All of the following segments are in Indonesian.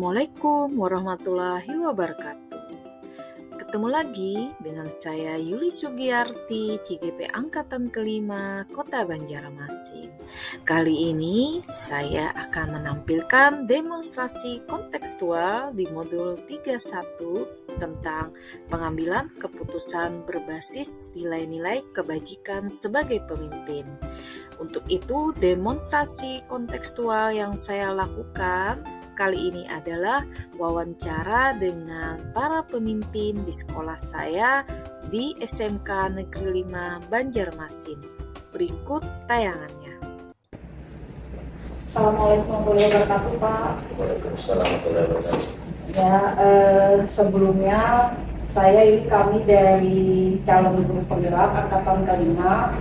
Assalamualaikum warahmatullahi wabarakatuh. Ketemu lagi dengan saya Yuli Sugiyarti, CGP Angkatan Kelima, Kota Banjarmasin. Kali ini saya akan menampilkan demonstrasi kontekstual di modul 31 tentang pengambilan keputusan berbasis nilai-nilai kebajikan sebagai pemimpin. Untuk itu, demonstrasi kontekstual yang saya lakukan kali ini adalah wawancara dengan para pemimpin di sekolah saya di SMK Negeri 5 Banjarmasin. Berikut tayangannya. Assalamualaikum warahmatullahi wabarakatuh, Pak. Waalaikumsalam warahmatullahi wabarakatuh. Ya, sebelumnya kami dari calon guru penggerak angkatan kelima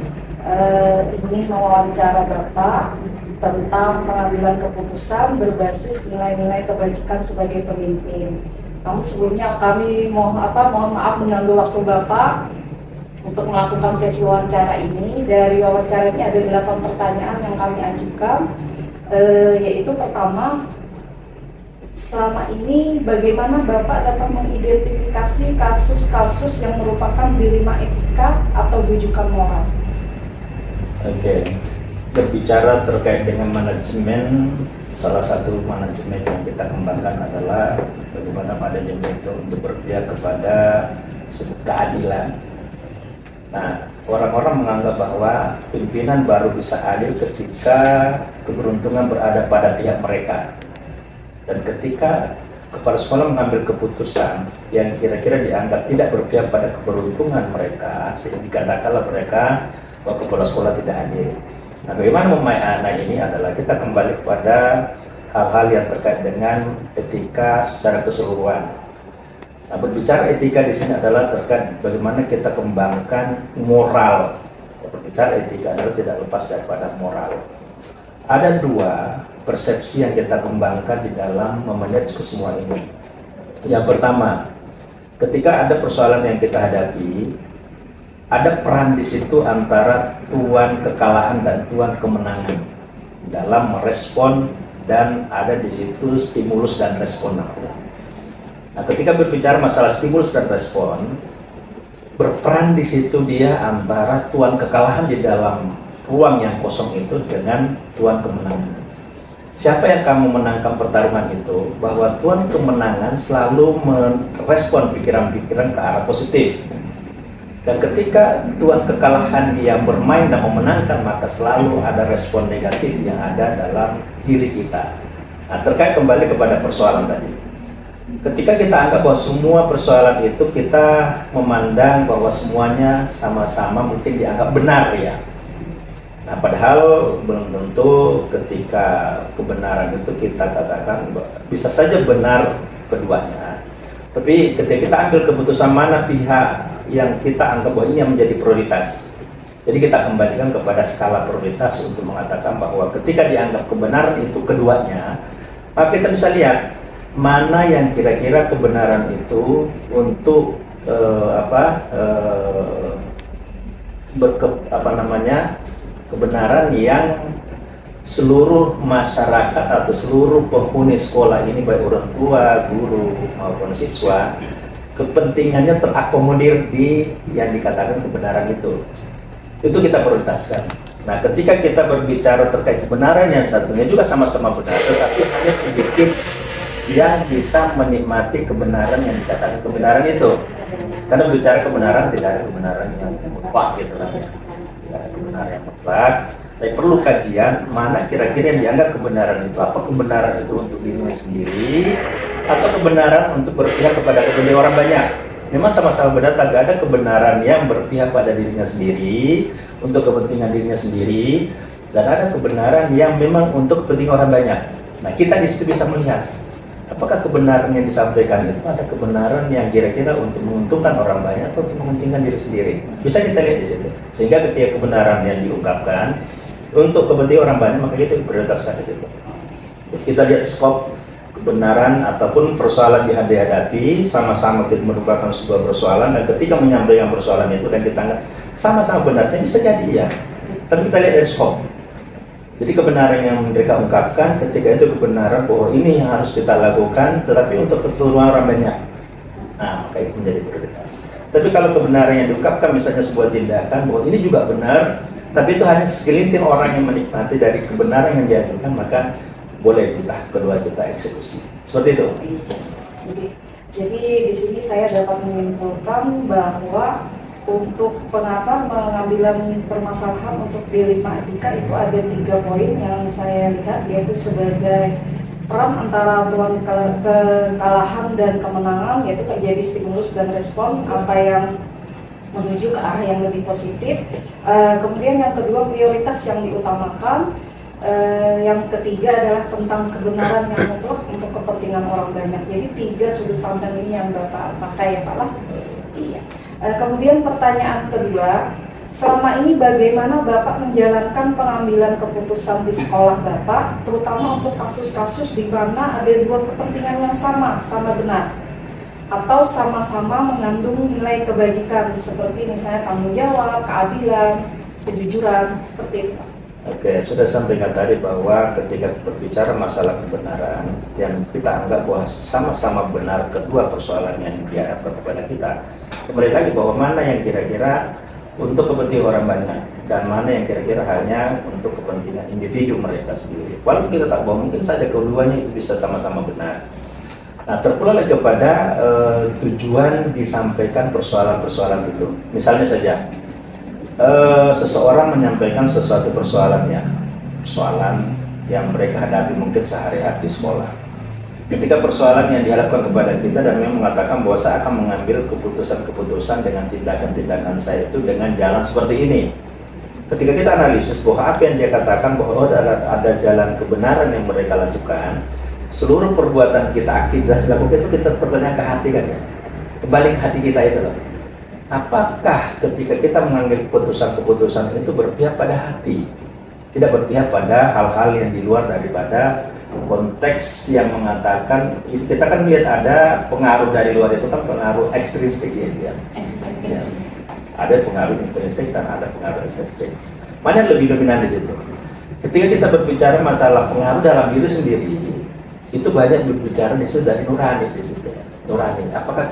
ingin mewawancara Bapak tentang pengambilan keputusan berbasis nilai-nilai kebajikan sebagai pemimpin. Namun sebelumnya kami mohon maaf mengganggu waktu Bapak untuk melakukan sesi wawancara ini. Dari wawancara ini ada 8 pertanyaan yang kami ajukan, yaitu pertama, selama ini bagaimana Bapak dapat mengidentifikasi kasus-kasus yang merupakan dilema etika atau rujukan moral? Oke. Berbicara terkait dengan manajemen, salah satu manajemen yang kita kembangkan adalah bagaimana manajemen itu untuk berpihak kepada keadilan. Nah, orang-orang menganggap bahwa pimpinan baru bisa adil ketika keberuntungan berada pada pihak mereka. Dan ketika kepala sekolah mengambil keputusan yang kira-kira dianggap tidak berpihak pada keberuntungan mereka, sehingga dikatakanlah mereka bahwa kepala sekolah tidak adil. Nah, bagaimana memainkan ini adalah kita kembali kepada hal-hal yang terkait dengan etika secara keseluruhan. Nah, berbicara etika di sini adalah terkait bagaimana kita kembangkan moral. Berbicara etika adalah tidak lepas daripada moral. Ada 2 persepsi yang kita kembangkan di dalam memanage ke semua ini. Yang pertama, ketika ada persoalan yang kita hadapi, ada peran di situ antara tuan kekalahan dan tuan kemenangan dalam merespon, dan ada di situ stimulus dan respon. Nah, ketika berbicara masalah stimulus dan respon, berperan di situ dia antara tuan kekalahan di dalam ruang yang kosong itu dengan tuan kemenangan. Siapa yang kamu menangkan pertarungan itu, bahwa tuan kemenangan selalu merespon pikiran-pikiran ke arah positif. Dan ketika tuan kekalahan yang bermain dan memenangkan, maka selalu ada respon negatif yang ada dalam diri kita. Nah, terkait kembali kepada persoalan tadi. Ketika kita anggap bahwa semua persoalan itu kita memandang bahwa semuanya sama-sama mungkin dianggap benar ya. Nah, padahal belum tentu ketika kebenaran itu kita katakan bisa saja benar keduanya. Tapi ketika kita ambil keputusan mana pihak yang kita anggap bahwa ini yang menjadi prioritas. Jadi kita kembalikan kepada skala prioritas untuk mengatakan bahwa ketika dianggap kebenaran itu keduanya, maka kita bisa lihat mana yang kira-kira kebenaran itu untuk kebenaran yang seluruh masyarakat atau seluruh penghuni sekolah ini, baik orang tua, guru maupun siswa, kepentingannya terakomodir di yang dikatakan kebenaran itu kita prioritaskan. Nah, ketika kita berbicara terkait kebenaran yang satunya juga sama-sama benar, tetapi hanya sedikit yang bisa menikmati kebenaran yang dikatakan kebenaran itu. Karena berbicara kebenaran tidak ada kebenaran yang mutlak gitu kan ya. Tidak ada kebenaran yang mutlak. Tapi perlu kajian mana kira-kira yang dianggap kebenaran itu. Apa kebenaran itu untuk dirinya sendiri, atau kebenaran untuk berpihak kepada kepentingan orang banyak. Memang sama-sama benar, tak ada kebenaran yang berpihak pada dirinya sendiri, untuk kepentingan dirinya sendiri, dan ada kebenaran yang memang untuk kepentingan orang banyak. Nah, kita di situ bisa melihat apakah kebenaran yang disampaikan itu ada kebenaran yang kira-kira untuk menguntungkan orang banyak atau untuk menguntungkan diri sendiri. Bisa kita lihat di situ. Sehingga ketika kebenaran yang diungkapkan untuk kepentingan orang banyak, maka kita prioritaskan itu. Kita lihat skop kebenaran ataupun persoalan yang dihadapi, sama-sama kita merupakan sebuah persoalan, dan ketika menyampaikan persoalan itu dan kita anggap sama-sama benarnya, bisa jadi ya. Tapi kita lihat dari skop. Jadi kebenaran yang mereka ungkapkan ketika itu kebenaran bahwa ini yang harus kita lakukan, tetapi untuk keseluruhan orang banyak. Nah, maka itu menjadi prioritas. Tapi kalau kebenaran yang diungkapkan misalnya sebuah tindakan bahwa ini juga benar, tapi itu hanya segelintir orang yang menikmati dari kebenaran yang diajukan, maka boleh kedua kita eksekusi. Seperti itu. Jadi di sini saya dapat menyimpulkan bahwa untuk pengambilan permasalahan untuk di 5 etika itu ada 3 poin yang saya lihat, yaitu sebagai peran antara tuan kekalahan dan kemenangan, yaitu terjadi stimulus dan respon apa yang menuju ke arah yang lebih positif. Kemudian yang kedua, prioritas yang diutamakan. Yang ketiga adalah tentang kebenaran yang mutlak untuk kepentingan orang banyak. Jadi 3 sudut pandang ini yang Bapak pakai ya Pak lah. Iya. Kemudian pertanyaan kedua, selama ini bagaimana Bapak menjalankan pengambilan keputusan di sekolah Bapak, terutama untuk kasus-kasus di mana ada 2 kepentingan yang sama benar, atau sama-sama mengandung nilai kebajikan, seperti misalnya tanggung jawab, keadilan, kejujuran, seperti itu. Oke, sudah sampaikan tadi bahwa ketika berbicara masalah kebenaran yang kita anggap bahwa sama-sama benar kedua persoalan yang dihadapkan kepada kita, kembali lagi bahwa mana yang kira-kira untuk kepentingan orang banyak dan mana yang kira-kira hanya untuk kepentingan individu mereka sendiri. Walaupun kita tahu bahwa mungkin saja keduanya itu bisa sama-sama benar. Nah, terpulang lagi kepada tujuan disampaikan persoalan-persoalan itu. Misalnya saja, seseorang menyampaikan sesuatu persoalan yang mereka hadapi mungkin sehari-hari di sekolah. Ketika persoalan yang dihadapkan kepada kita dan memang mengatakan bahwa saya akan mengambil keputusan-keputusan dengan tindakan-tindakan saya itu dengan jalan seperti ini. Ketika kita analisis bahwa apa yang dia katakan bahwa ada jalan kebenaran yang mereka lakukan, seluruh perbuatan kita, aktivitas dilakukan itu kita bertanya ke hati kan ya. Kembali ke hati kita itu loh. Apakah ketika kita mengambil keputusan-keputusan itu berpihak pada hati, tidak berpihak pada hal-hal yang di luar daripada konteks yang mengatakan, kita kan lihat ada pengaruh dari luar itu kan pengaruh ekstrinsik ya. Ada pengaruh ekstrinsik dan ada pengaruh ekstrinsik. Mana yang lebih dominan di situ? Ketika kita berbicara masalah pengaruh dalam diri sendiri, itu banyak berbicara di situ dari nurani di situ. Nurani. Apakah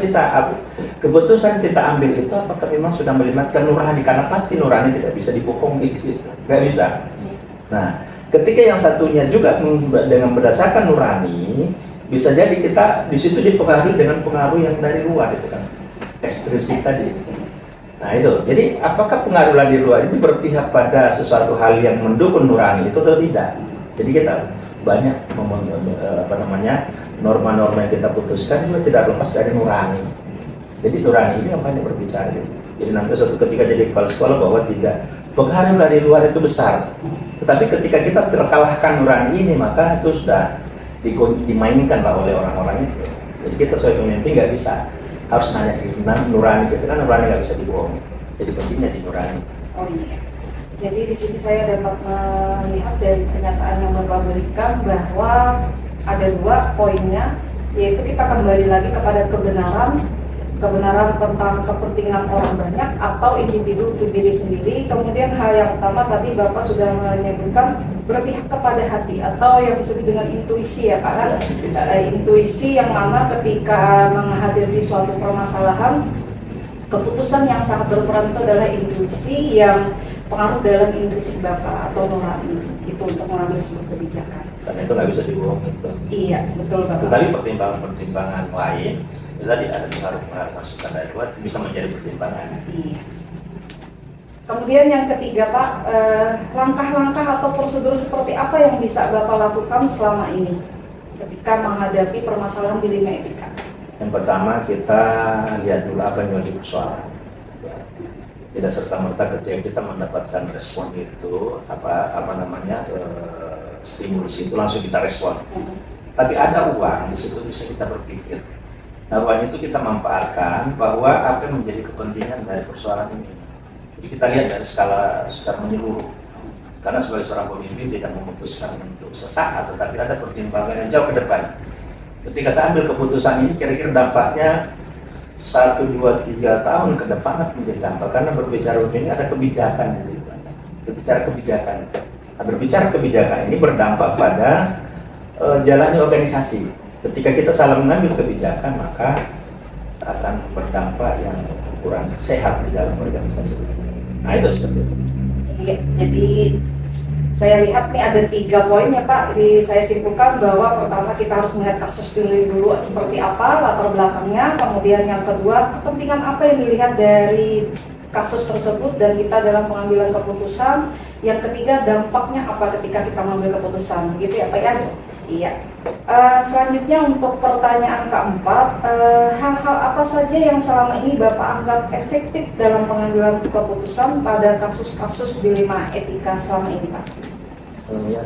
keputusan kita ambil itu apakah memang sudah melibatkan nurani? Karena pasti nurani tidak bisa dibohongi, nggak bisa. Nah, ketika yang satunya juga dengan berdasarkan nurani, bisa jadi kita di situ dipengaruhi dengan pengaruh yang dari luar itu kan, ekstrinsik tadi. Nah itu, jadi apakah pengaruh dari luar ini berpihak pada sesuatu hal yang mendukung nurani itu atau tidak? Jadi kita banyak norma-norma yang kita putuskan juga tidak lepas dari nurani. Jadi nurani ini yang banyak berbicara. Jadi nanti suatu ketika jadi kepala sekolah bahwa tidak pengaruh dari luar itu besar. Tetapi ketika kita terkalahkan nurani ini, maka itu sudah dimainkan lah oleh orang-orang itu. Jadi kita sebagai pemimpin nggak bisa, harus nanya nurani kita kan nurani nggak bisa dibohongi. Jadi pentingnya di nurani. Oh iya. Jadi di sini saya dapat melihat dari pernyataan yang Bapak berikan bahwa ada 2 poinnya, yaitu kita kembali lagi kepada kebenaran tentang kepentingan orang banyak atau individu untuk diri sendiri. Kemudian hal yang utama tadi Bapak sudah menyebutkan berpihak kepada hati atau yang disebut dengan intuisi ya Pak. Intuisi yang mana ketika menghadapi suatu permasalahan, keputusan yang sangat berperan itu adalah intuisi yang pengaruh dalam intrinsik Bapak atau nurani itu untuk mengambil sebuah kebijakan. Karena itu nggak bisa dibohongi. Iya, betul Bapak. Tetapi pertimbangan-pertimbangan lain, tadi ada pengaruh masukan dari luar bisa menjadi pertimbangan. Iya. Kemudian yang ketiga Pak, langkah-langkah atau prosedur seperti apa yang bisa Bapak lakukan selama ini ketika menghadapi permasalahan di 5 etika? Yang pertama kita lihat dulu apa yang menjadi persoalan. Tidak serta-merta ketika kita mendapatkan respon itu stimulus itu langsung kita respon. Tapi ada uang di situ bisa kita berpikir. Nah, uang itu kita manfaatkan bahwa apa yang menjadi kepentingan dari persoalan ini. Jadi kita lihat dari skala secara menyeluruh. Karena sebagai seorang pemimpin tidak memutuskan untuk sesaat, tetapi ada pertimbangan yang jauh ke depan. Ketika saya ambil keputusan ini, kira-kira dampaknya 1, 2, 3 tahun ke depan akan menjadi dampak. Karena berbicara begini ada kebijakan di situ. Berbicara kebijakan. Nah, berbicara kebijakan ini berdampak pada jalannya organisasi. Ketika kita salah mengambil kebijakan, maka akan berdampak yang kurang sehat di dalam organisasi. Nah, itu seperti itu. Iya, jadi saya lihat nih ada 3 poin ya Pak. Jadi saya simpulkan bahwa pertama kita harus melihat kasus dulu seperti apa latar belakangnya. Kemudian yang kedua, kepentingan apa yang dilihat dari kasus tersebut dan kita dalam pengambilan keputusan. Yang ketiga, dampaknya apa ketika kita mengambil keputusan, gitu ya Pak ya? Iya. Selanjutnya untuk pertanyaan keempat, hal-hal apa saja yang selama ini Bapak anggap efektif dalam pengambilan keputusan pada kasus-kasus dilema etika selama ini Pak? Ya.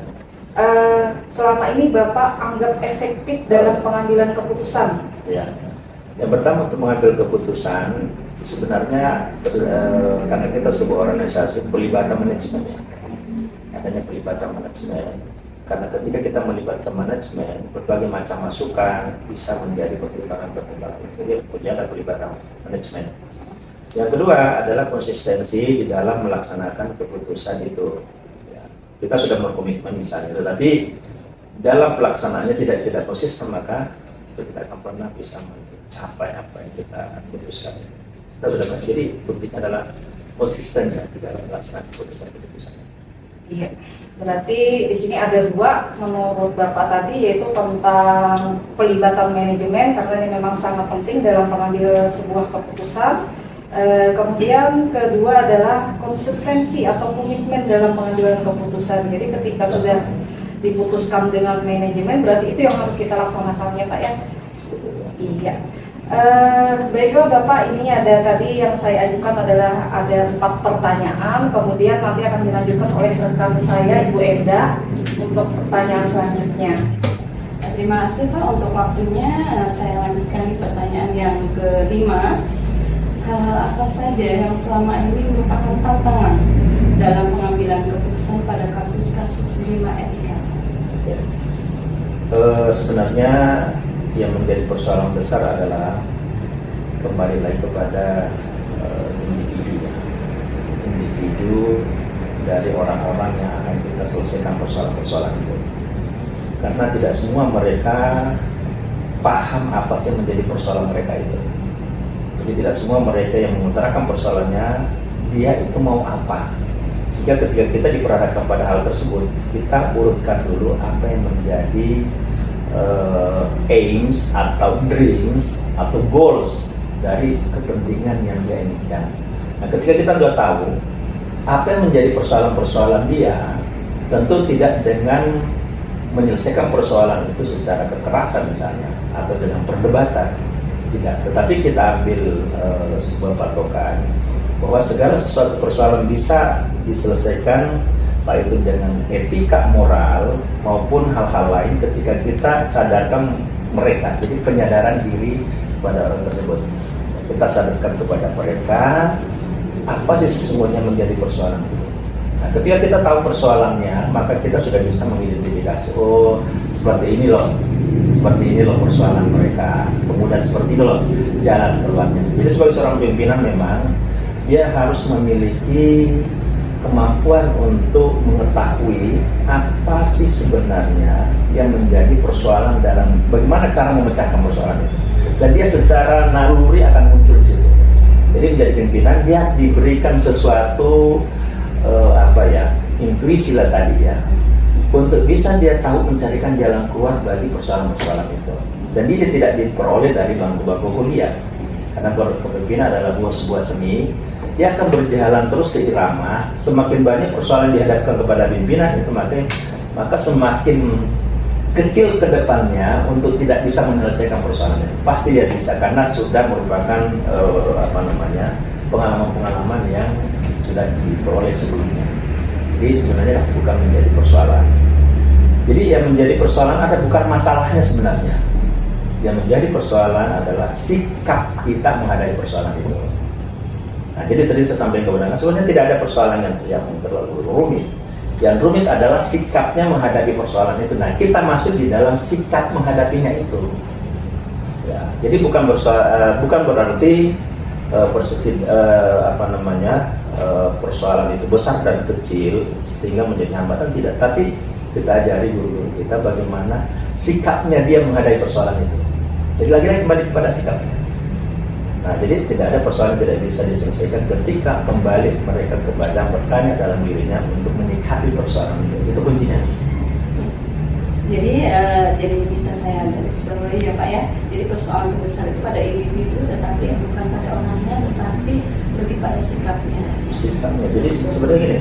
Selama ini Bapak anggap efektif dalam pengambilan keputusan? Ya. Yang pertama, untuk mengambil keputusan sebenarnya karena kita sebuah organisasi pelibatan manajemen, adanya pelibatan manajemen. Karena ketika kita melibatkan manajemen, berbagai macam masukan bisa menjadi pertimbangan-pertimbangan. Jadi ada pelibatan manajemen. Yang kedua adalah konsistensi di dalam melaksanakan keputusan itu. Ya, kita sudah berkomitmen misalnya, tetapi dalam pelaksanaannya tidak konsisten, maka kita tidak akan pernah bisa mencapai apa yang kita putuskan. Jadi buktinya adalah konsistennya di dalam melaksanakan keputusan. Iya, berarti di sini ada 2 menurut Bapak tadi, yaitu tentang pelibatan manajemen karena ini memang sangat penting dalam mengambil sebuah keputusan. Kemudian kedua adalah konsistensi atau komitmen dalam pengambilan keputusan. Jadi ketika sudah diputuskan dengan manajemen, berarti itu yang harus kita laksanakan ya Pak ya? Iya. Baiklah Bapak, ini ada tadi yang saya ajukan adalah ada 4 pertanyaan, kemudian nanti akan dilanjutkan oleh rekan saya Ibu Enda untuk pertanyaan selanjutnya. Terima kasih Pak untuk waktunya. Saya lanjutkan di pertanyaan yang kelima. Hal-hal apa saja yang selama ini merupakan tantangan dalam pengambilan keputusan pada kasus-kasus dilema etika? Ya. Sebenarnya yang menjadi persoalan besar adalah kembali lagi kepada individu dari orang-orang yang akan kita selesaikan persoalan-persoalan itu. Karena tidak semua mereka paham apa sih menjadi persoalan mereka itu. Jadi tidak semua mereka yang mengutarakan persoalannya dia itu mau apa. Sehingga ketika kita diperhadapkan pada hal tersebut, kita urutkan dulu apa yang menjadi aims atau dreams atau goals dari kepentingan yang dia inginkan. Nah, ketika kita sudah tahu apa yang menjadi persoalan-persoalan dia, tentu tidak dengan menyelesaikan persoalan itu secara kekerasan misalnya atau dengan perdebatan, tidak. Tetapi kita ambil sebuah patokan bahwa segala sesuatu persoalan bisa diselesaikan baik itu dengan etika moral maupun hal-hal lain ketika kita sadarkan mereka. Jadi penyadaran diri pada orang tersebut. Kita sadarkan kepada mereka apa sih sesungguhnya menjadi persoalan itu. Nah, ketika kita tahu persoalannya, maka kita sudah bisa mengidentifikasi, oh seperti ini loh persoalan mereka. Kemudian seperti itu loh jalan keluarnya. Jadi sebagai seorang pimpinan memang dia harus memiliki kemampuan untuk mengetahui apa sih sebenarnya yang menjadi persoalan dalam bagaimana cara memecahkan persoalan itu. Dan dia secara naluri akan muncul di situ. Jadi menjadi pimpinan dia diberikan sesuatu intuisi lah tadi ya, untuk bisa dia tahu mencarikan jalan keluar bagi persoalan-persoalan itu. Dan dia tidak diperoleh dari bangku-bangku kuliah. Karena kepemimpinan adalah sebuah seni. Dia akan berjalan terus seirama. Semakin banyak persoalan dihadapkan kepada pimpinan itu, maka semakin kecil ke depannya untuk tidak bisa menyelesaikan persoalannya. Pasti dia bisa karena sudah merupakan pengalaman-pengalaman yang sudah diperoleh sebelumnya. Jadi sebenarnya bukan menjadi persoalan. Jadi yang menjadi persoalan ada bukan masalahnya sebenarnya. Yang menjadi persoalan adalah sikap kita menghadapi persoalan itu. Nah, jadi sering saya sampaikan kepada Anda, sebenarnya tidak ada persoalan yang terlalu rumit. Yang rumit adalah sikapnya menghadapi persoalan itu. Nah, kita masuk di dalam sikap menghadapinya itu. Ya, jadi bukan berarti persoalan itu besar dan kecil sehingga menjadi hambatan, tidak, tapi kita ajari guru-guru kita bagaimana sikapnya dia menghadapi persoalan itu. Jadi lagi-lagi kembali kepada sikapnya. Nah, jadi tidak ada persoalan tidak bisa diselesaikan ketika kembali mereka kepada bertanya dalam dirinya untuk menyikapi persoalan itu kuncinya. Jadi bisa saya garis bawahi ya Pak ya. Jadi persoalan besar itu pada individu, tetapi bukan pada orangnya, tetapi lebih pada sikapnya. Sikapnya. Jadi sebenarnya gini,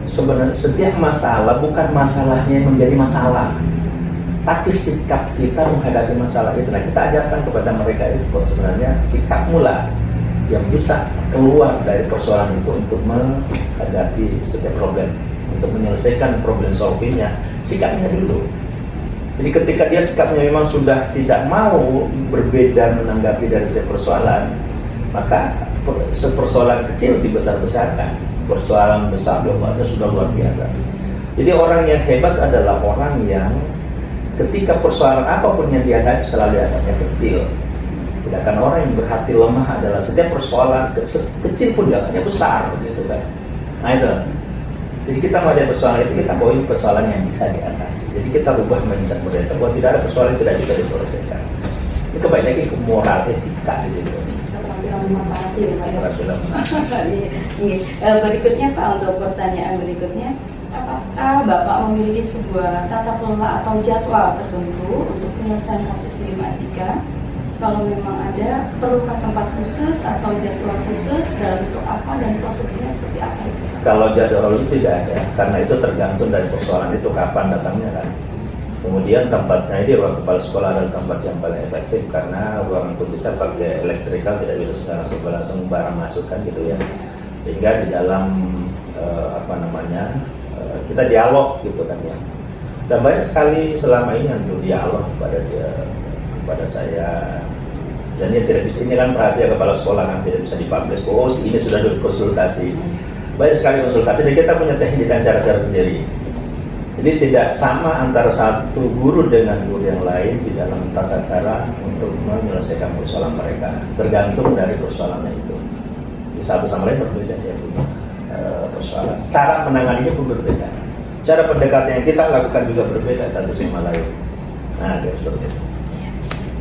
sebenarnya setiap masalah bukan masalahnya yang menjadi masalah, tapi sikap kita menghadapi masalah itu. Nah, kita ajarkan kepada mereka itu bahwa sebenarnya sikapmu lah yang bisa keluar dari persoalan itu untuk menghadapi setiap problem, untuk menyelesaikan problem solvingnya. Sikapnya dulu. Jadi ketika dia sikapnya memang sudah tidak mau berbeda menanggapi dari setiap persoalan, maka persoalan kecil dibesar-besarkan, persoalan besar itu sudah luar biasa. Jadi orang yang hebat adalah orang yang ketika persoalan apapun yang dihadapi selalu anggapnya kecil. Sedangkan orang yang berhati lemah adalah setiap persoalan kecil pun jangannya besar, gitu kan. Nah itu. Jadi kita menghadapi persoalan itu, kita bawain persoalan yang bisa diatasi. Jadi kita rubah mindset mereka bahwa tidak ada persoalan yang tidak bisa diselesaikan. Ini kembali lagi ke moral etika di situ. Berikutnya Pak, untuk pertanyaan berikutnya, apakah Bapak memiliki sebuah tata kelola atau jadwal tertentu untuk penyelesaian kasus 5-3? Kalau memang ada, perlukah tempat khusus atau jadwal khusus, dalam bentuk apa dan prosedurnya seperti apa? Kalau jadwal itu tidak ada, karena itu tergantung dari persoalan itu kapan datangnya kan. Kemudian tempatnya ini ruang kepala sekolah adalah tempat yang paling efektif, karena ruangan itu bisa pakai elektrikal, tidak bisa secara langsung barang masuk kan gitu ya. Sehingga di dalam kita dialog gitu kan ya. Dan banyak sekali selama ini yang dialog kepada saya. Dan ini tidak bisa, ini kan rahasia kepala sekolah kan, tidak bisa dipublish. Oh, ini sudah dikonsultasi. Banyak sekali konsultasi, dan kita punya teknik dan cara-cara sendiri. Jadi tidak sama antara satu guru dengan guru yang lain di dalam tata cara untuk menyelesaikan persoalan mereka. Tergantung dari persoalannya itu. Di satu sama lain berbeda ya persoalan. Cara menanganinya pun berbeda. Cara pendekatan yang kita lakukan juga berbeda satu sama lain. Nah, seperti itu.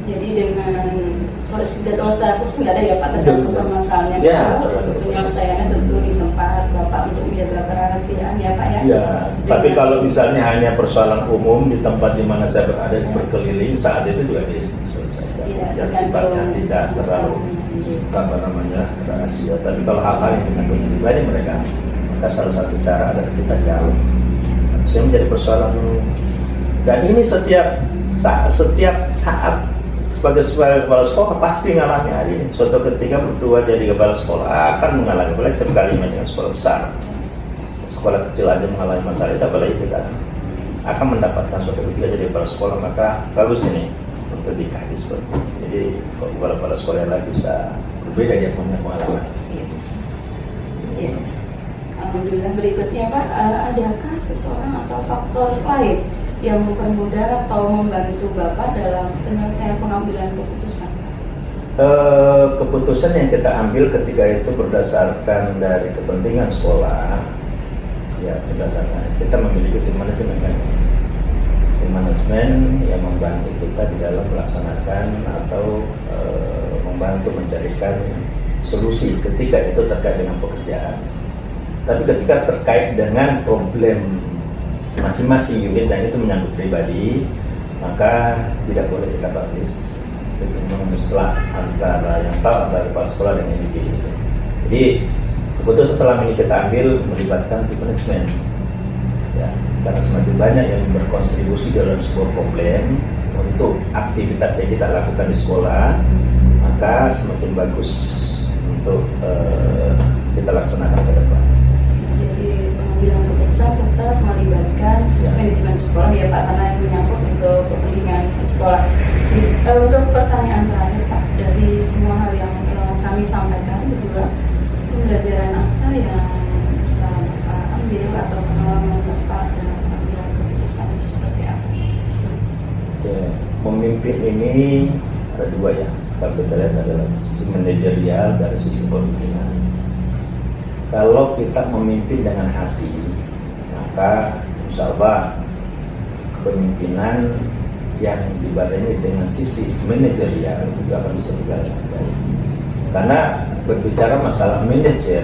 Jadi dengan jadwal khusus nggak ada ya Pak, tergantung permasalahannya ya, untuk penyelesaiannya tentu di tempat Bapak untuk menjaga kerahasiaan ya Pak ya. Ya, tapi kalau misalnya hanya persoalan umum di tempat di mana saya berada berkeliling saat itu juga diselesaikan. Ya, sifatnya tidak terlalu rahasia. Tapi kalau hal-hal yang menyangkut pribadi mereka, maka salah satu cara adalah kita dialog. Saya menjadi persoalan dan ini setiap saat sebagai kepala sekolah pasti mengalami hal ini. Suatu ketika berdua jadi kepala sekolah akan mengalami, apalagi sekali dengan sekolah besar. Sekolah kecil aja mengalami masalah itu, apalagi kita akan mendapatkan suatu ketika jadi kepala sekolah, maka bagus ini untuk dikaji seperti itu. Jadi kalau kepala sekolah yang lain bisa berbeda, dia punya pengalaman. Ya. Alhamdulillah. Berikutnya Pak, adakah seseorang atau faktor lain yang mempermudah atau membantu Bapak dalam penyelesaian pengambilan keputusan? Keputusan yang kita ambil ketika itu berdasarkan dari kepentingan sekolah, ya berdasarkan kita memiliki tim manajemen kan, tim manajemen yang membantu kita di dalam melaksanakan atau membantu mencarikan solusi ketika itu terkait dengan pekerjaan. Tapi ketika terkait dengan problem masing-masing unit dan itu menyangkut pribadi, maka tidak boleh kita publish. Itu mutlak antara yang tahu antara kepala sekolah dengan individu. Jadi keputusan selama ini kita ambil melibatkan tim manajemen. Ya, karena semakin banyak yang berkontribusi dalam sebuah problem untuk aktivitas yang kita lakukan di sekolah, maka semakin bagus untuk kita laksanakan ke depan. Jadi pengambilan keputusan tetap melibatkan manajemen sekolah ya Pak, karena yang menyangkut untuk kepentingan sekolah. Untuk pertanyaan terakhir Pak, dari semua hal yang kami sampaikan berdua, pembelajaran apa yang bisa Bapak ambil atau pengalaman Bapak dalam pengambilan keputusan seperti apa? Oke, memimpin ini ada dua ya. kalau kita lihat adalah sisi manajerial dari sisi kepemimpinan. Kalau kita memimpin dengan hati, maka insya Allah kepemimpinan yang dibarengi dengan sisi manajerial juga akan bisa berjalan dengan baik. Karena berbicara masalah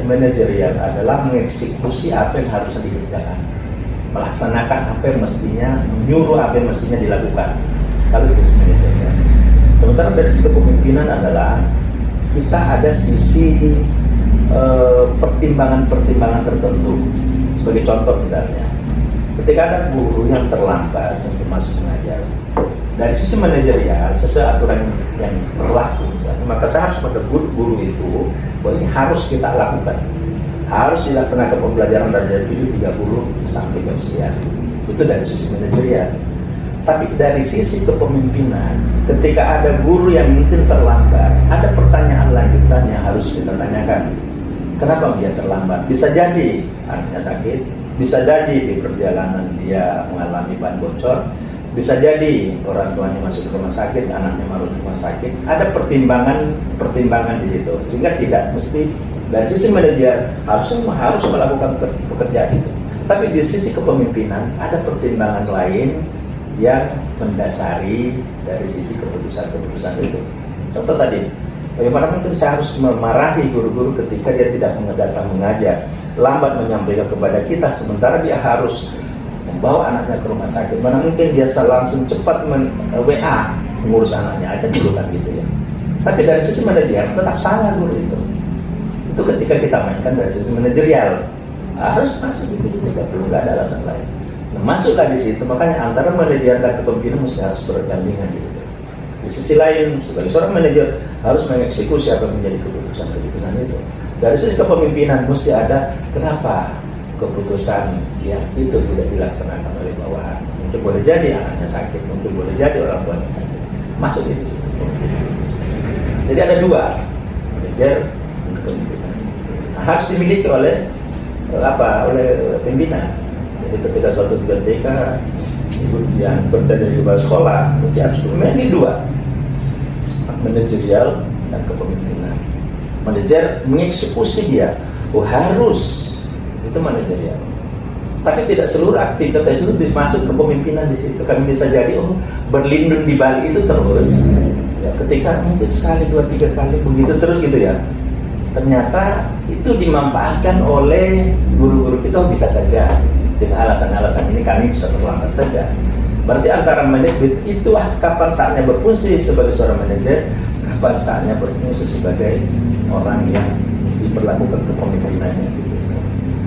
manajerial adalah mengeksekusi apa yang harus dikerjakan, melaksanakan apa yang mestinya, menyuruh apa yang mestinya dilakukan. Kalau itu manajerial. Sementara dari sisi kepemimpinan adalah kita ada sisi pertimbangan-pertimbangan tertentu. Sebagai contoh misalnya, ketika ada guru yang terlambat untuk masuk mengajar, dari sisi manajerial sesuai aturan yang berlaku misalnya, maka saya harus menegur guru itu bahwa ini harus kita lakukan, harus dilaksanakan pembelajaran dari jam 7.30 sampai jam sekian. Itu dari sisi manajerial. Tapi dari sisi kepemimpinan, ketika ada guru yang mungkin terlambat, ada pertanyaan lanjutan yang harus kita tanyakan. Kenapa dia terlambat? Bisa jadi anaknya sakit, bisa jadi di perjalanan dia mengalami ban bocor, bisa jadi orang tuanya masuk ke rumah sakit, anaknya masuk ke rumah sakit. Ada pertimbangan di situ, sehingga tidak mesti dari sisi manajer harus melakukan pekerjaan itu. Tapi di sisi kepemimpinan ada pertimbangan lain yang mendasari dari sisi keputusan itu. Contoh tadi, bagaimana mungkin saya harus memarahi guru-guru ketika dia tidak datang mengajar, lambat menyampaikan kepada kita, sementara dia harus membawa anaknya ke rumah sakit. Mana mungkin dia langsung cepat WA mengurus anaknya, akan dulukan gitu ya. Tapi dari sisi manajerial tetap salah guru itu. Itu ketika kita mainkan dari sisi manajerial, harus masuk itu juga, perlu nggak ada alasan lain. Nah, masuklah di situ, makanya antara manajer dan kepemimpinan mesti harus berdampingan gitu. Di sisi lain, sebagai seorang manajer harus mengeksekusi apa yang menjadi keputusan itu. Dari sisi kepemimpinan mesti ada kenapa keputusan yang itu tidak dilaksanakan oleh bawahan. Mungkin boleh jadi anaknya sakit, mungkin boleh jadi orang tuanya sakit. Masuk di situ. Jadi ada dua, manajer dan kepemimpinan. Nah, harus dimiliki oleh pimpinan. Jadi ketika suatu ketika yang berada di luar sekolah, mesti harus memiliki dua, manajerial dan kepemimpinan. Manajer mengeksekusi dia, harus itu manajerial. Tapi tidak seluruh aktivitas itu masuk ke kepemimpinan di situ. Kami bisa jadi berlindung di balik itu terus. Ya, ketika mungkin sekali, dua, tiga kali begitu terus gitu ya. Ternyata itu dimanfaatkan oleh guru-guru kita, bisa saja dengan alasan-alasan ini kami bisa terlambat saja. Berarti antara manajer itu kapan saatnya berfungsi sebagai seorang manajer, kapan saatnya berfungsi sebagai orang yang diperlakukan kepemimpinannya.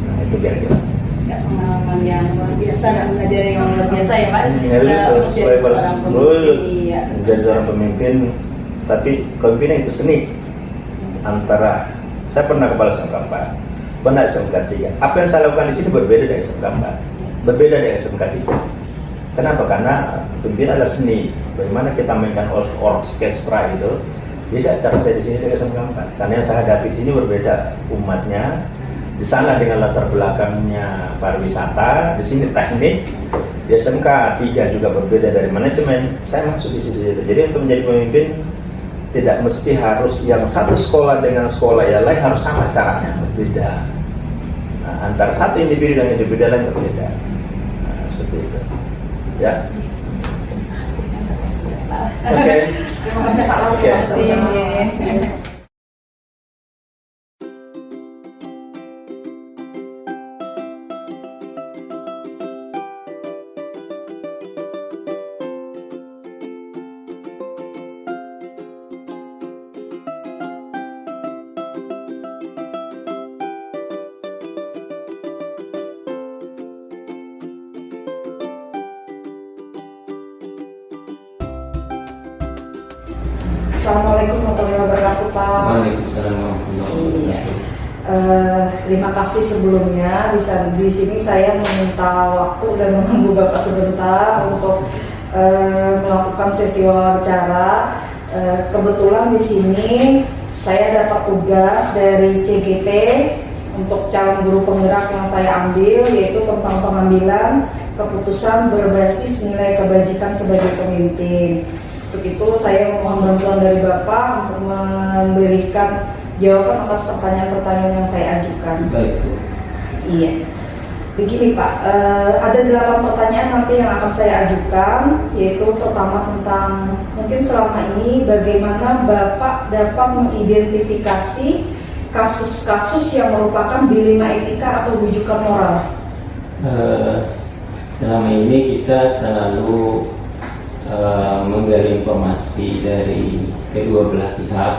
Nah, itu kira-kira. Ya, pengalaman yang luar biasa dan mengajari yang luar biasa ya Pak. Menjadi seorang pemimpin, tapi kepemimpinan itu seni. Antara saya pernah kepala SMK 4, pernah SMK 3. Apa yang saya lakukan di sini berbeda dari SMK 4, berbeda dari SMK 3. Kenapa? Karena pemimpin adalah seni. Bagaimana kita mainkan orkestra itu, beda cara saya di sini dari SMK 4. Karena yang saya hadapi di sini berbeda umatnya. Di sana dengan latar belakangnya pariwisata, di sini teknik. Di SMK 3 juga berbeda dari manajemen. Saya masuk di sisi itu. Jadi untuk menjadi pemimpin tidak mesti harus yang satu sekolah dengan sekolah yang lain harus sama caranya, berbeda. Nah, antara satu individu dan individu lain berbeda. Nah, seperti itu. Ya. Oke. Terima kasih Pak Lampung. Assalamualaikum warahmatullahi wabarakatuh Pak. Waalaikumsalam warahmatullahi wabarakatuh. Terima kasih sebelumnya. Di sini saya meminta waktu dan menunggu Bapak sebentar untuk melakukan sesi wawancara. Kebetulan di sini saya dapat tugas dari CGP untuk calon guru penggerak yang saya ambil, yaitu tentang pengambilan keputusan berbasis nilai kebajikan sebagai pemimpin. Untuk itu saya mohon bantuan dari Bapak untuk memberikan jawaban atas pertanyaan-pertanyaan yang saya ajukan. Baik, Bu. Iya. Begini Pak, ada 8 pertanyaan nanti yang akan saya ajukan, yaitu pertama tentang mungkin selama ini bagaimana Bapak dapat mengidentifikasi kasus-kasus yang merupakan dilema etika atau rujukan moral. Selama ini kita selalu menggali informasi dari kedua belah pihak,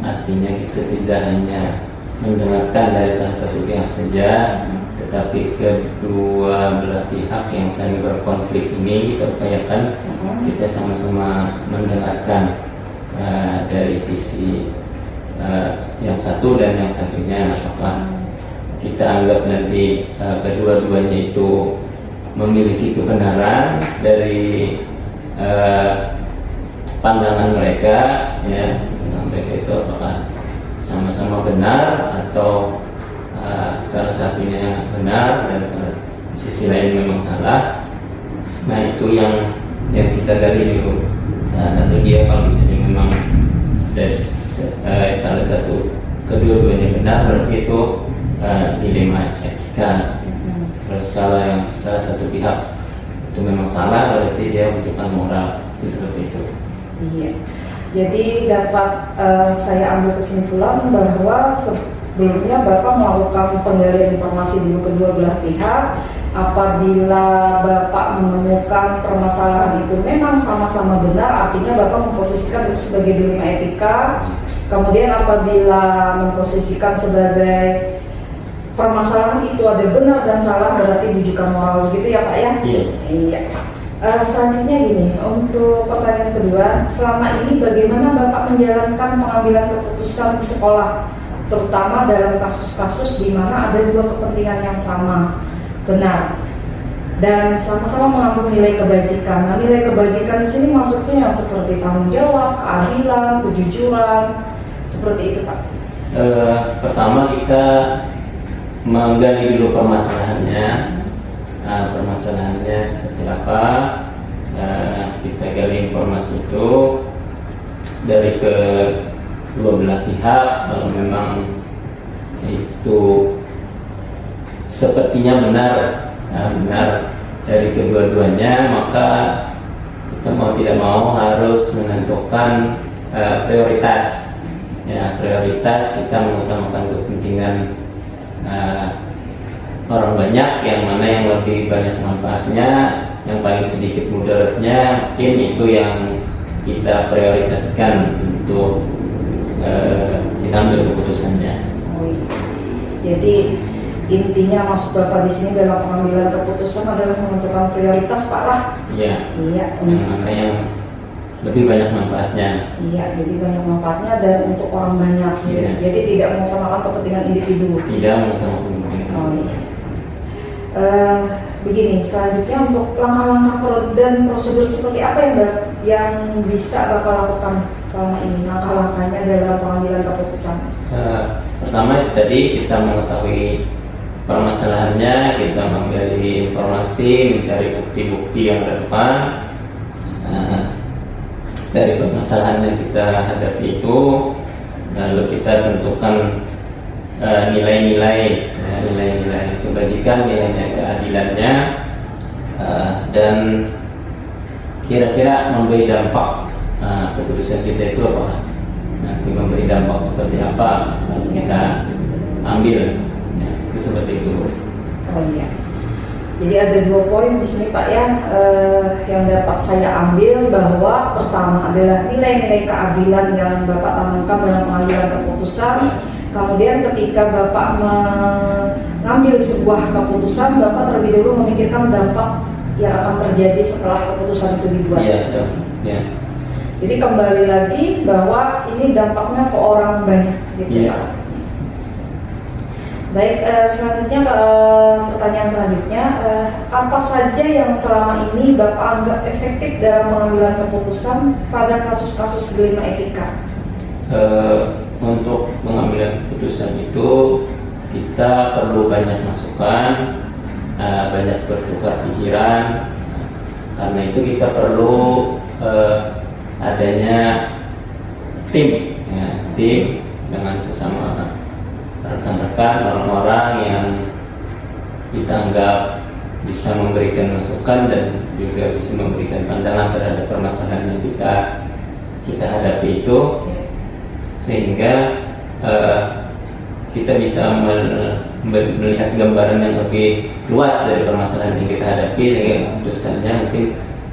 artinya kita tidak hanya mendengarkan dari salah satu pihak saja, tetapi kedua belah pihak yang saling berkonflik ini kita upayakan kita sama-sama mendengarkan dari sisi yang satu dan yang satunya, apakah kita anggap nanti kedua-duanya itu memiliki kebenaran dari pandangan mereka, ya, pandangan mereka itu apakah sama-sama benar atau salah satunya benar dan sisi lain memang salah. Nah, itu yang kita gali dulu. Lalu dia kalau misalnya memang dari salah satu kedua-duanya benar, berarti itu dilema etika. Terus kalau yang salah satu pihak itu memang salah, berarti dia membutuhkan moral, itu seperti itu. Iya. Jadi dapat saya ambil kesimpulan bahwa sebelumnya Bapak melakukan penggalian informasi dulu kedua belah pihak. Apabila Bapak menemukan permasalahan itu memang sama-sama benar, artinya Bapak memposisikan itu sebagai dilema etika. Kemudian apabila memposisikan sebagai permasalahan itu ada benar dan salah, berarti rujukan moral, gitu ya Pak ya? Iya. Iya. Selanjutnya gini, untuk pertanyaan kedua, selama ini bagaimana Bapak menjalankan pengambilan keputusan di sekolah, terutama dalam kasus-kasus di mana ada dua kepentingan yang sama, benar, dan sama-sama mengandung nilai kebajikan. Nah, nilai kebajikan di sini maksudnya seperti tanggung jawab, keadilan, kejujuran, seperti itu Pak. Pertama kita menggali dulu permasalahannya. Permasalahannya seperti apa, kita gali informasi itu dari kedua belah pihak. Kalau memang itu sepertinya benar dari kedua-duanya, maka kita mau tidak mau harus menentukan prioritas. Ya, prioritas kita mengutamakan kepentingan orang banyak, yang mana yang lebih banyak manfaatnya, yang paling sedikit mudaratnya, mungkin itu yang kita prioritaskan untuk kita ambil keputusannya. Jadi intinya maksud Bapak di sini dalam pengambilan keputusan adalah menentukan prioritas Pak lah. Iya. Iya. Yang mana yang lebih banyak manfaatnya. Iya, jadi banyak manfaatnya dan untuk orang banyak. Iya. Jadi tidak mengutamakan kepentingan individu. Tidak mengutamakan kepentingan. Oh iya. Begini, selanjutnya untuk langkah-langkah dan prosedur seperti apa yang bisa Bapak lakukan selama ini, langkah-langkahnya dalam pengambilan keputusan? Pertama tadi kita mengetahui permasalahannya, kita menggali informasi, mencari bukti-bukti yang relevan dari permasalahan yang kita hadapi itu, lalu kita tentukan nilai-nilai kebajikan, nilai keadilannya, dan kira-kira memberi dampak. Keputusan kita itu apa? Nanti memberi dampak seperti apa kita ambil, ya, itu seperti itu. Oh iya. Jadi ada 2 poin di sini Pak ya, yang dapat saya ambil, bahwa pertama adalah nilai-nilai keadilan yang Bapak tanamkan dalam pengambilan keputusan. Kemudian ketika Bapak mengambil sebuah keputusan, Bapak terlebih dahulu memikirkan dampak yang akan terjadi setelah keputusan itu dibuat. Iya, ya. Jadi kembali lagi bahwa ini dampaknya ke orang banyak, gitu Iya. Pak. Baik, selanjutnya pertanyaan selanjutnya, apa saja yang selama ini Bapak anggap efektif dalam pengambilan keputusan pada kasus-kasus dilema etika? Untuk pengambilan keputusan itu kita perlu banyak masukan, banyak bertukar pikiran. Karena itu kita perlu adanya tim, ya, tim dengan sesama rekan-rekan, orang-orang yang kita anggap bisa memberikan masukan dan juga bisa memberikan pandangan terhadap permasalahan yang kita hadapi itu, sehingga kita bisa melihat gambaran yang lebih luas dari permasalahan yang kita hadapi, sehingga keputusannya mungkin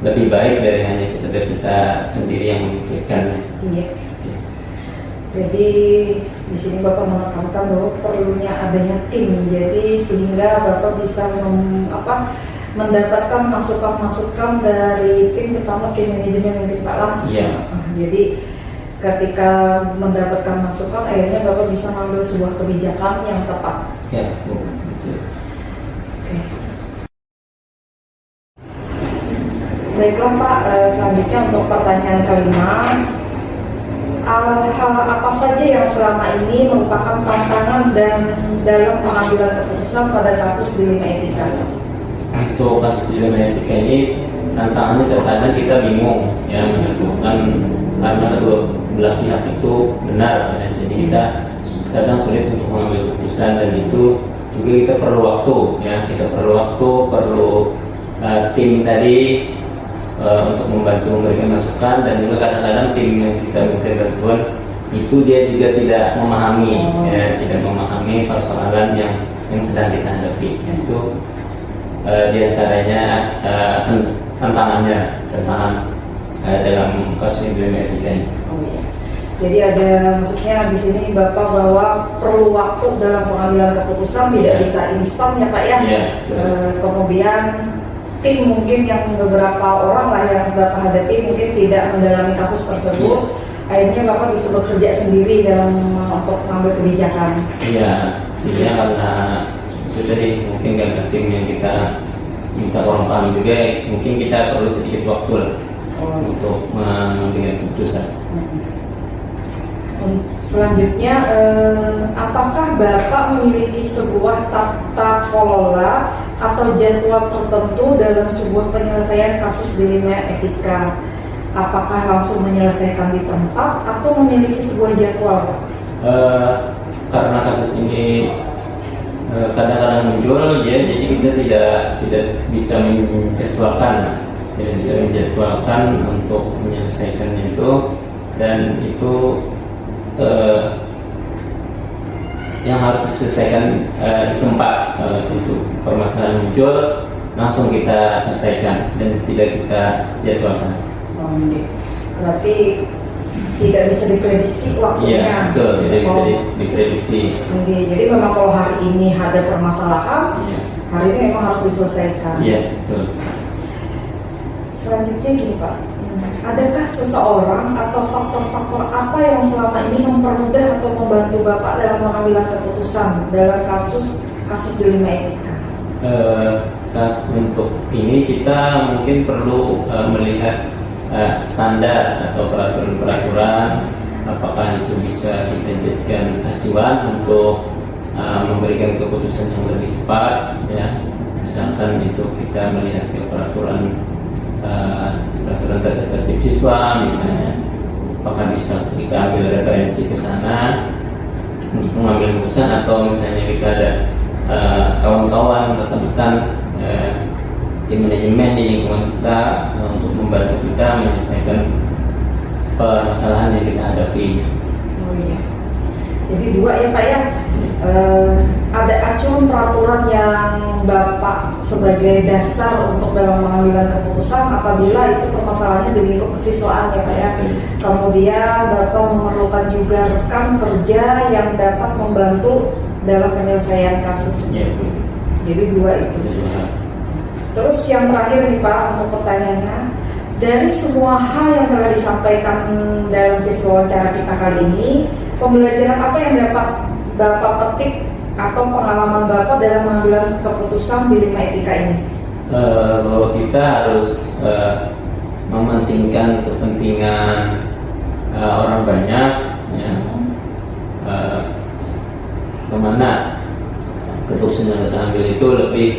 lebih baik dari hanya sekedar kita sendiri yang memikirkannya. Iya. Jadi di sini Bapak menekankan bahwa perlunya adanya tim, jadi sehingga Bapak bisa mendapatkan masukan-masukan dari tim, terutama tim manajemen mungkin Pak lah. Iya. Jadi ketika mendapatkan masukan, akhirnya Bapak bisa mengambil sebuah kebijakan yang tepat. Ya, betul. Oke. Baiklah Pak, selanjutnya untuk pertanyaan kelima. Hal apa saja yang selama ini merupakan tantangan dan dalam pengambilan keputusan pada kasus dilema etika? Untuk kasus dilema etika ini tantangannya terkadang kita bingung ya menentukan, karena kedua belah pihak itu benar ya. Jadi kita kadang sulit untuk mengambil keputusan, dan itu juga kita perlu waktu ya, perlu tim tadi untuk membantu memberikan masukan, dan juga kadang-kadang tim yang kita minta bantuan itu dia juga tidak memahami persoalan yang sedang kita hadapi. Itu diantaranya tantangan dalam kasus dilema etika ini. Jadi ada maksudnya di sini Bapak bahwa perlu waktu dalam pengambilan keputusan, tidak bisa instan ya Pak ya. Kemudian tim mungkin yang beberapa orang lah yang Bapak hadapi mungkin tidak mendalami kasus tersebut, akhirnya Bapak bisa bekerja sendiri dalam untuk mengambil kebijakan. Iya, karena itu tadi mungkin karena tim yang kita minta orang paham juga, mungkin kita perlu sedikit waktu lah untuk mengambil keputusan. Selanjutnya, apakah Bapak memiliki sebuah tata kelola atau jadwal tertentu dalam sebuah penyelesaian kasus dilema etika? Apakah langsung menyelesaikan di tempat atau memiliki sebuah jadwal? Karena kasus ini kadang-kadang muncul ya, jadi kita tidak bisa menjadwalkan untuk menyelesaikannya itu, dan itu yang harus diselesaikan di tempat. Itu permasalahan muncul langsung kita selesaikan dan tidak kita jadwalkan. Berarti tidak bisa diprediksi waktunya. Iya, betul, tidak bisa diprediksi. Jadi memang kalau hari ini ada permasalahan, hari ini memang harus diselesaikan. Iya, betul. Selanjutnya gini Pak, adakah seseorang atau faktor-faktor apa yang selama ini mempermudah atau membantu Bapak dalam mengambil keputusan dalam kasus dilema etika? Untuk ini kita mungkin perlu melihat standar atau peraturan-peraturan, apakah itu bisa kita jadikan acuan untuk memberikan keputusan yang lebih tepat ya. Misalkan itu kita melihat ke peraturan tata tertib siswa misalnya, apakah bisa kita ambil referensi ke sana untuk mengambil keputusan, atau misalnya kita ada kawan-kawan rekan-rekan tim manajemen di lingkungan kita untuk membantu kita menyelesaikan permasalahan yang kita hadapi. Oh iya. Jadi dua ya Pak ya. Ada acuan peraturan yang Bapak sebagai dasar untuk dalam pengambilan keputusan apabila itu permasalahannya di lingkup kesiswaan ya Pak ya. Kemudian Bapak memerlukan juga rekan kerja yang dapat membantu dalam penyelesaian kasus. Ya. Jadi dua itu. Terus yang terakhir nih Pak untuk pertanyaannya, dari semua hal yang telah disampaikan dalam sesi wawancara kita kali ini, pembelajaran apa yang dapat Bapak petik atau pengalaman Bapak dalam mengambil keputusan dilema etika ini? Bahwa kita harus mementingkan kepentingan orang banyak, ya. Kemana keputusan yang kita ambil itu lebih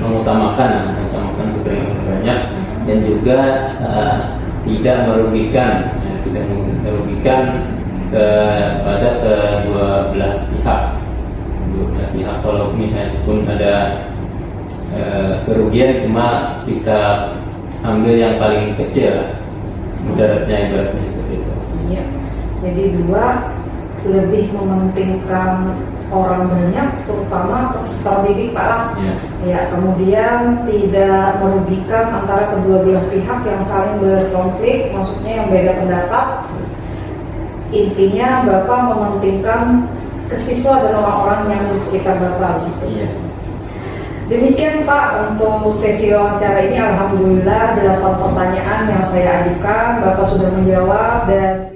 mengutamakan kepentingan orang banyak, dan juga tidak merugikan, kepada kedua belah pihak. Kalau misalnya pun ada kerugian, cuma kita ambil yang paling kecil, mudaratnya ibaratnya seperti itu. Iya. Jadi dua, lebih mementingkan orang banyak, terutama seperti Pak. Ya, kemudian tidak merugikan antara kedua belah pihak yang saling berkonflik, maksudnya yang beda pendapat. Intinya Bapak mementingkan kesiswa dan orang-orang yang di sekitar Bapak. Gitu. Iya. Demikian Pak untuk sesi wawancara ini. Alhamdulillah 8 pertanyaan yang saya ajukan Bapak sudah menjawab, dan